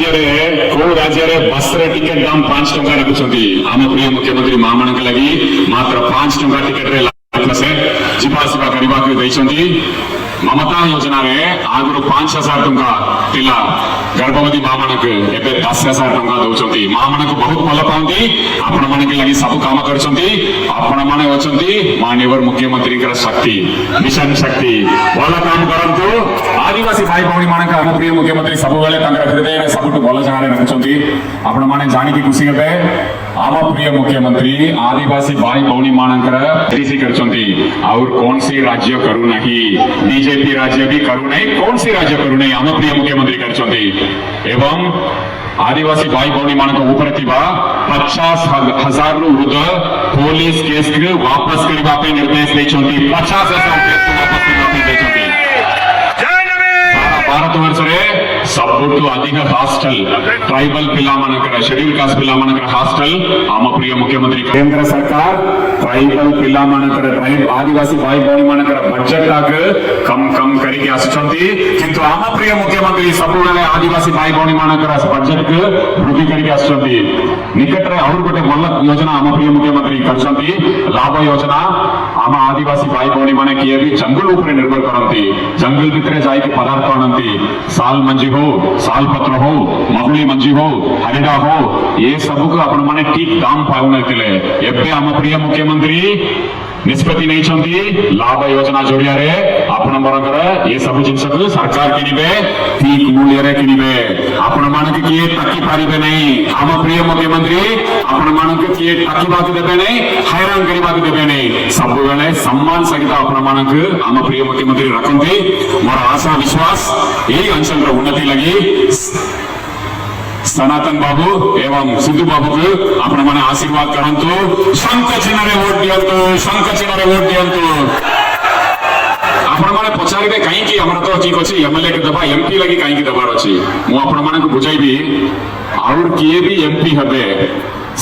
राज्य रे बस रे टिकेट दाम 5 टंका रखुछंती आम प्रिय मुख्यमंत्री मामणक लगी मात्र 5 टंका टिकेट रे से जीवा आसवा करबा के दैछंती। ममता योजना रे आगु 5,000 टंका तिला गर्भवती मामणक एबे 10,000 टंका दउछंती। मामणक बहुत भल पाउंती आपण माने के लगी सब काम करछंती। आपण माने होछंती माननीय मुख्यमंत्री कर शक्ति मिशन शक्ति भल काम करंतु। आदिवासी भाई भौणी मानक हम प्रिय मुख्यमंत्री सब बेले तांकर हृदय रे सबटु भल जगह रे रखछंती। आपण माने जानि की खुशी हेबे आम प्रिय मुख्यमंत्री आदिवासी भाई भौणी मानकर कृषि करछंती और कौन सी राज्य करू नहीं बीजेपी राज्य भी करू नहीं कौन सी राज्य करू नहीं आम प्रिय मुख्यमंत्री करछंती। एवं आदिवासी भाई भौणी मानक ऊपर थिबा 50,000 रु वृद्ध पुलिस केस के वापस करबा पे निर्देश दैछंती। 50,000 केस वापस करबा पे दैछंती। भारत वर्ष रे सबुठु अधिक हॉस्टल ट्राइबल पिला मानकर शेड्यूल कास्ट पिला मानकर हॉस्टल आम प्रिय मुख्यमंत्री केंद्र सरकार ट्राइबल पिला मानकर आदिवासी भाई भौणी मानकर बजट ताक कम कम करिके आछंती किंतु आम प्रिय मुख्यमंत्री सब बेले आदिवासी भाई भौणी मानकर बजट के वृद्धि करिके आछंती। निकट रे और गोटे भल योजना आम प्रिय मुख्यमंत्री करछंती लाभ योजना। आम आदिवासी भाई भौणी माने किए भी जंगल ऊपर निर्भर करंती जंगल भितरे जाई के पदार्थ आनंती साल मंजी हो साल पत्र हो महुली मंजी हो हरिडा हो ये सब को आपण माने ठीक दाम पाउनथिले। एबे आम प्रिय मुख्यमंत्री निष्पत्ति नहीं छंती लाभ योजना जोड़िया रे आपण मरकर ये सब जिंस को सरकार किनिबे ठीक मूल्य रे किनिबे। आपण मानक किए टकी पारिबे नहीं आम प्रिय मुख्यमंत्री आपण मानक किए टकी बात देबे नहीं हैरान करिबा देबे नहीं सब बेले सम्मान सहित आपण मानक आम प्रिय मुख्यमंत्री रखंती। मोर आशा विश्वास यही अंचल उन्नति लगी सनातन बाबू एवं सिद्धू बाबू को आपण माने आशीर्वाद करंतु। शंख चिन्ह रे वोट दियंतु शंख चिन्ह रे वोट दियंतु। आपण माने पचारिबे काई की हमर तो ठीक अछि एमएलए के दबा एमपी लगी काई की दबार अछि मु आपण माने को बुझाइबी और किए भी एमपी हबे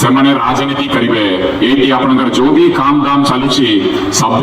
से माने राजनीति करिवे एटी आपनकर जो भी काम दाम चालुछि सब